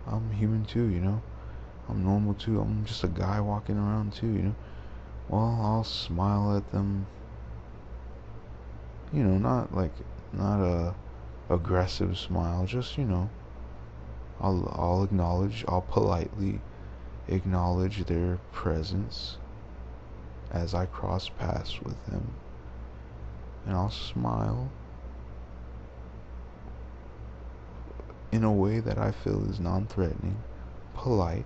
I'm human too, you know. I'm normal too. I'm just a guy walking around too, you know. Well, I'll smile at them, you know, not a aggressive smile, just, you know, I'll acknowledge, I'll politely acknowledge their presence as I cross paths with them, and I'll smile in a way that I feel is non-threatening, polite.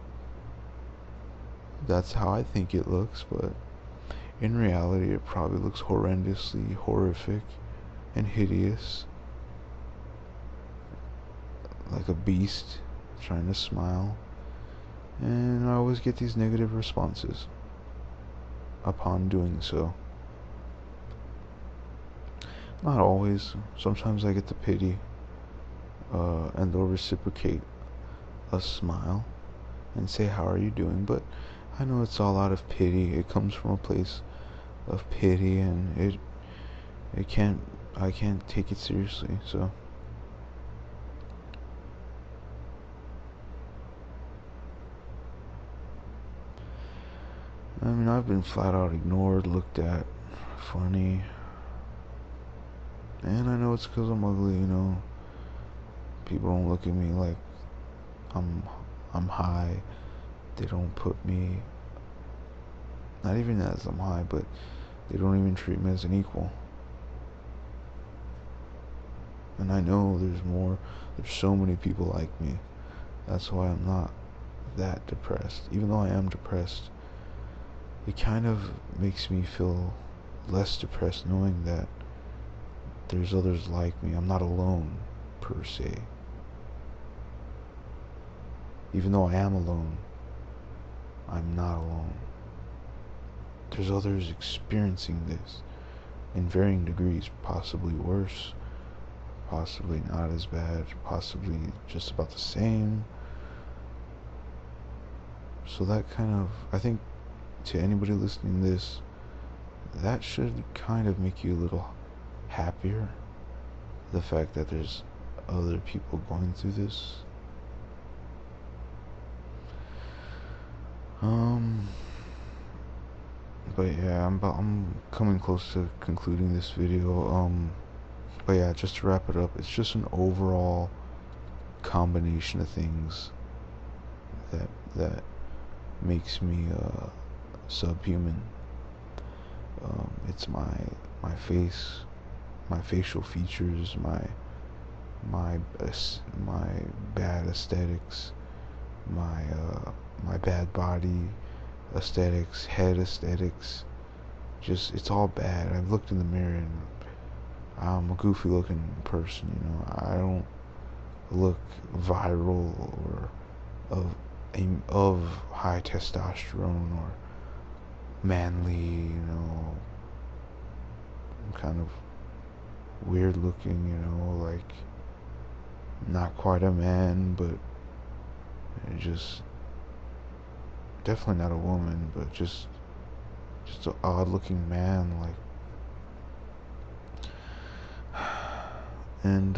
That's how I think it looks, but in reality it probably looks horrendously horrific and hideous, like a beast trying to smile. And I always get these negative responses upon doing so. Not always. Sometimes I get the pity, and they'll reciprocate a smile and say, "How are you doing?" But I know it's all out of pity. It comes from a place of pity, and it can't. I can't take it seriously. So I mean, I've been flat out ignored, looked at funny, and I know it's because I'm ugly. You know, people don't look at me like I'm I'm high. They don't put me, not even as I'm high, but they don't even treat me as an equal. And I know there's more. There's so many people like me. That's why I'm not that depressed. Even though I am depressed, it kind of makes me feel less depressed knowing that there's others like me. I'm not alone, per se. Even though I am alone, I'm not alone. There's others experiencing this in varying degrees, possibly worse, possibly not as bad, possibly just about the same. So that kind of, I think, to anybody listening to this, that should kind of make you a little happier. The fact that there's other people going through this. Um, but yeah, I'm coming close to concluding this video. But yeah, just to wrap it up, it's just an overall combination of things that makes me subhuman. It's my face, my facial features, my my bad aesthetics, my bad body aesthetics, head aesthetics. Just it's all bad. I've looked in the mirror and I'm a goofy looking person. You know, I don't look viral or of high testosterone or manly. You know, I'm kind of weird looking. You know, like not quite a man, but just definitely not a woman, but just an odd looking man, like. And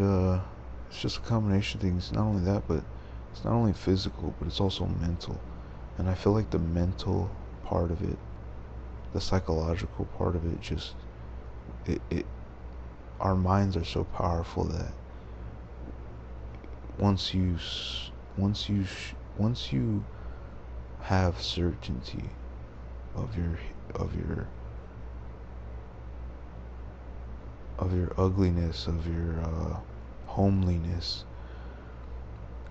it's just a combination of things. Not only that, but it's not only physical, but it's also mental. And I feel like the mental part of it, the psychological part of it, just it our minds are so powerful that once you once you have certainty of your ugliness, of your homeliness,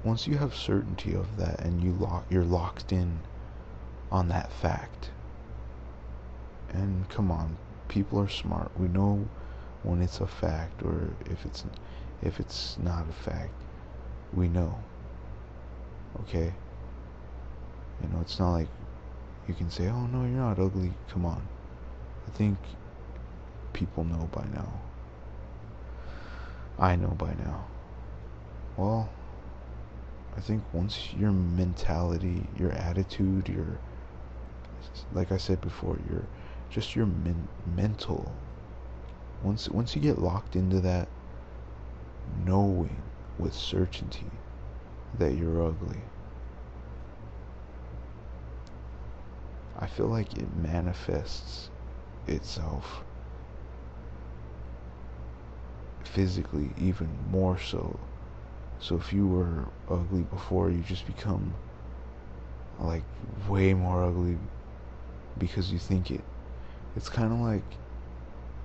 once you have certainty of that and you're locked in on that fact. And come on, people are smart. We know when it's a fact or if it's not a fact. We know. Okay? You know, it's not like you can say, "Oh no, you're not ugly." Come on. I think people know by now. I know by now. Well, I think once your mentality, your attitude, your, like I said before, your mental. Once you get locked into that, knowing with certainty that you're ugly, I feel like it manifests itself physically even more so. So if you were ugly before, you just become like way more ugly because you think it. It's kind of like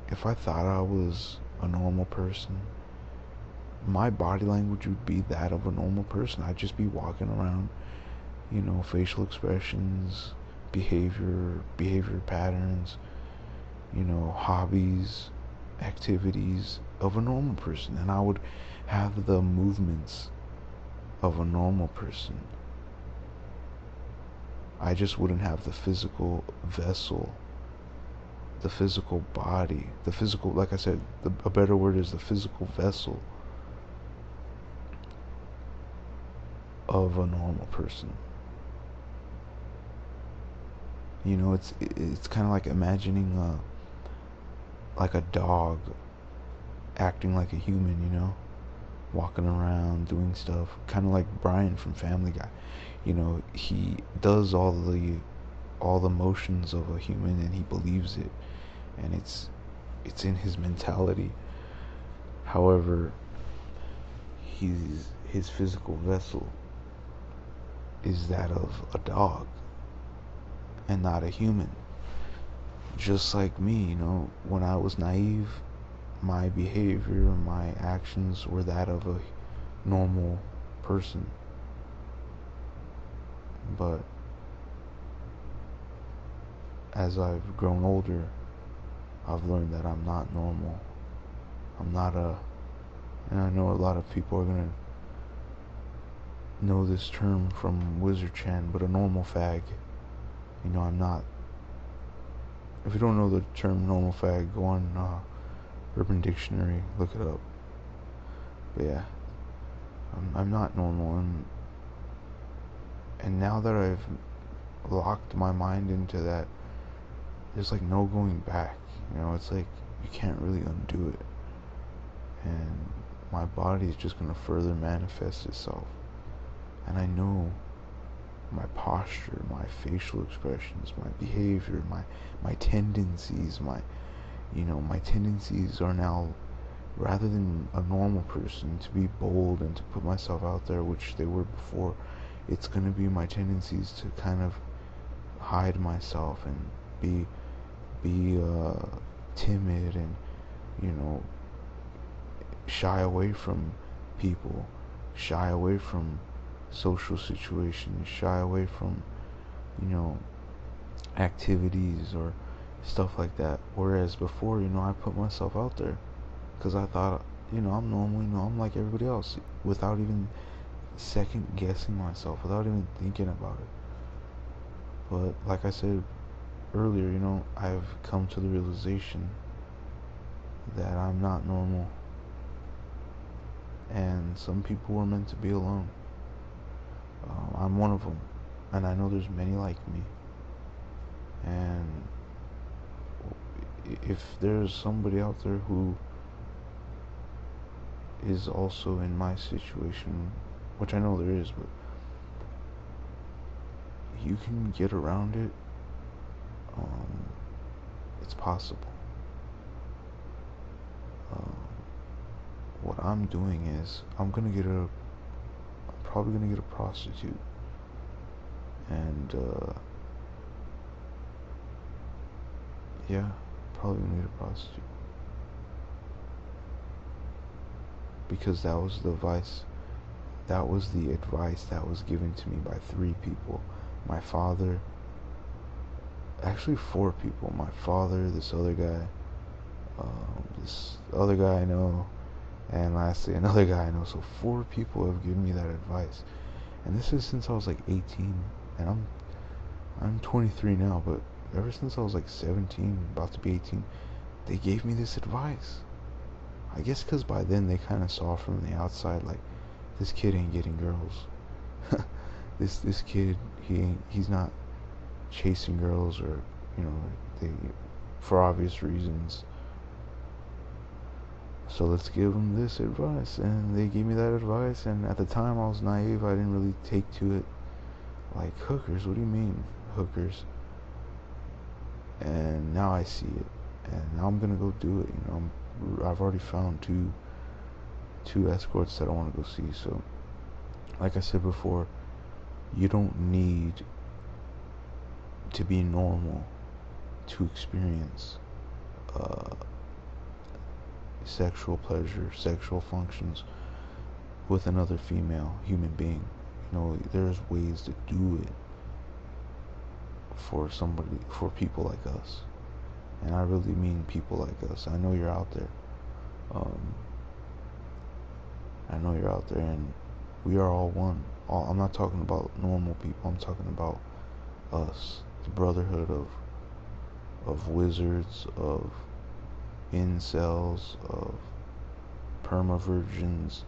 if I thought I was a normal person, my body language would be that of a normal person. I'd just be walking around, facial expressions, behavior patterns, hobbies, activities of a normal person, and I would have the movements of a normal person. I just wouldn't have the physical vessel, the physical body, the physical, like I said, a better word is the physical vessel of a normal person. It's kind of like imagining like a dog acting like a human, walking around doing stuff, kind of like Brian from Family Guy. He does all the motions of a human, and he believes it, and it's in his mentality. However, his physical vessel is that of a dog and not a human. Just like me, when I was naive, my behavior, my actions were that of a normal person. But as I've grown older, I've learned that I'm not normal. I'm not and I know a lot of people are gonna know this term from Wizard Chan, but a normal fag. I'm not. If you don't know the term normal fag, go on Urban Dictionary, look it up. But yeah, I'm not normal, and now that I've locked my mind into that, there's like no going back. It's like you can't really undo it, and my body is just gonna further manifest itself. And I know my posture, my facial expressions, my behavior, my tendencies, my tendencies are now, rather than a normal person to be bold and to put myself out there, which they were before, it's gonna be my tendencies to kind of hide myself and be timid and shy away from people, shy away from social situations, shy away from activities or stuff like that. Whereas before, I put myself out there because I thought, I'm normal, I'm like everybody else, without even second guessing myself, without even thinking about it. But like I said earlier, I've come to the realization that I'm not normal, and some people were meant to be alone. I'm one of them, and I know there's many like me. And if there's somebody out there who is also in my situation, which I know there is, but you can get around it, it's possible. What I'm doing is I'm probably gonna get a prostitute, and yeah, probably gonna get a prostitute, because that was the advice that was given to me by 3 people. My father, actually 4 people. My father, this other guy I know, and lastly another guy I know. So 4 people have given me that advice, and this is since I was like 18, and I'm 23 now, but ever since I was like 17, about to be 18, they gave me this advice. I guess because by then they kind of saw from the outside, like, this kid ain't getting girls. this kid, he's not chasing girls, or they, for obvious reasons. So let's give him this advice, and they gave me that advice. And at the time I was naive, I didn't really take to it. Like, hookers? What do you mean hookers? and now I see it, and now I'm gonna go do it. I've already found two escorts that I want to go see. So, like I said before, you don't need to be normal to experience uh, sexual pleasure, sexual functions with another female human being. There's ways to do it for people like us. And I really mean people like us. I know you're out there. Um, I know you're out there, and we are all one. I'm not talking about normal people. I'm talking about us, the brotherhood of wizards, of incels, of permavirgins,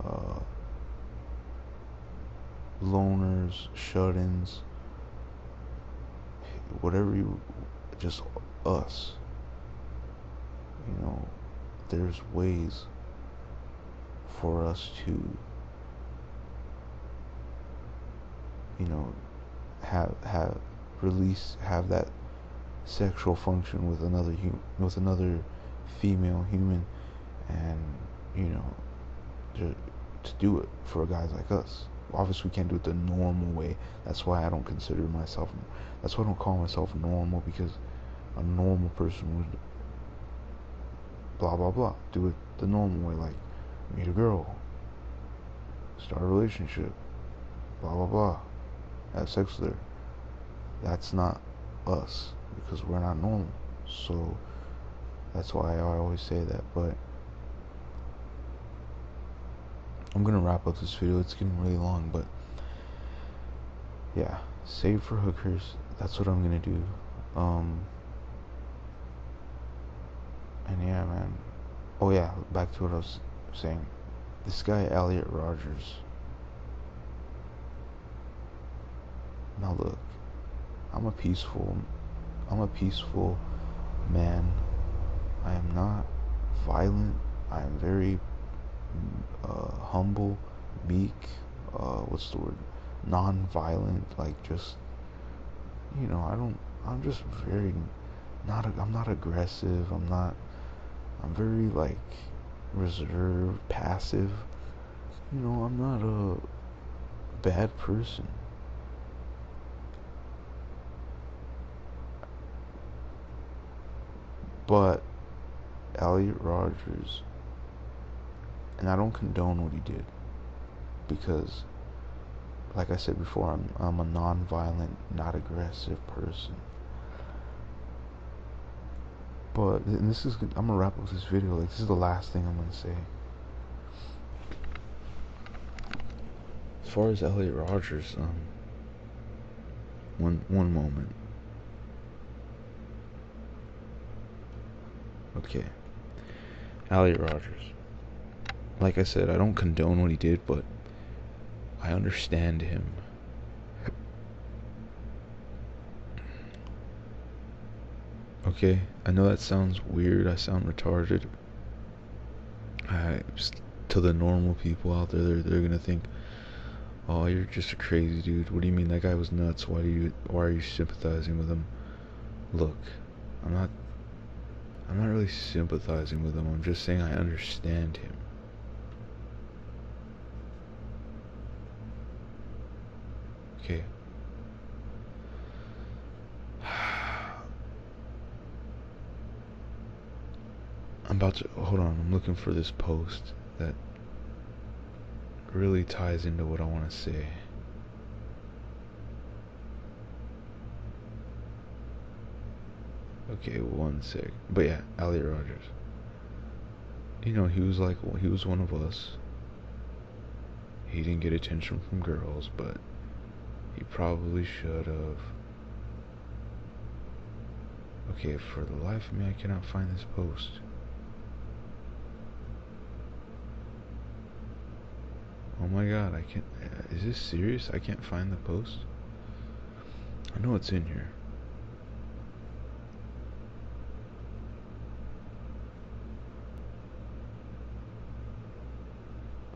uh, loners, shut-ins, whatever just us. There's ways for us to, have that sexual function with another female human, and to do it for guys like us. Obviously, we can't do it the normal way. That's why I don't consider myself. That's why I don't call myself normal, because a normal person would blah blah blah do it the normal way, like meet a girl, start a relationship, blah blah blah, have sex with her. That's not us, because we're not normal. So that's why I always say that. But I'm gonna wrap up this video. It's getting really long, but yeah, save for hookers. That's what I'm gonna do. And yeah, man. Oh yeah, back to what I was saying. This guy Elliot Rogers. Now look, I'm a peaceful man. I am not violent. I am very humble, meek. What's the word? Non-violent. Like, just I don't. I'm just very not. I'm not aggressive. I'm very like reserved, passive. I'm not a bad person. But Elliot Rogers, and I don't condone what he did, because like I said before, I'm a non-violent, not aggressive person. But and I'm gonna wrap up this video. Like, this is the last thing I'm gonna say. As far as Elliot Rogers, one moment. Okay, Elliot Rogers. Like I said, I don't condone what he did, but I understand him. Okay, I know that sounds weird. I sound retarded. To the normal people out there, they're gonna think, "Oh, you're just a crazy dude. What do you mean that guy was nuts? Why are you sympathizing with him?" Look, I'm not really sympathizing with him. I'm just saying I understand him. Okay. Hold on, I'm looking for this post that really ties into what I want to say. Okay, one sec. But yeah, Elliot Rogers. He was one of us. He didn't get attention from girls, but he probably should have. Okay, for the life of me, I cannot find this post. Oh my god, I can't. Is this serious? I can't find the post? I know it's in here.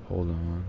Hold on.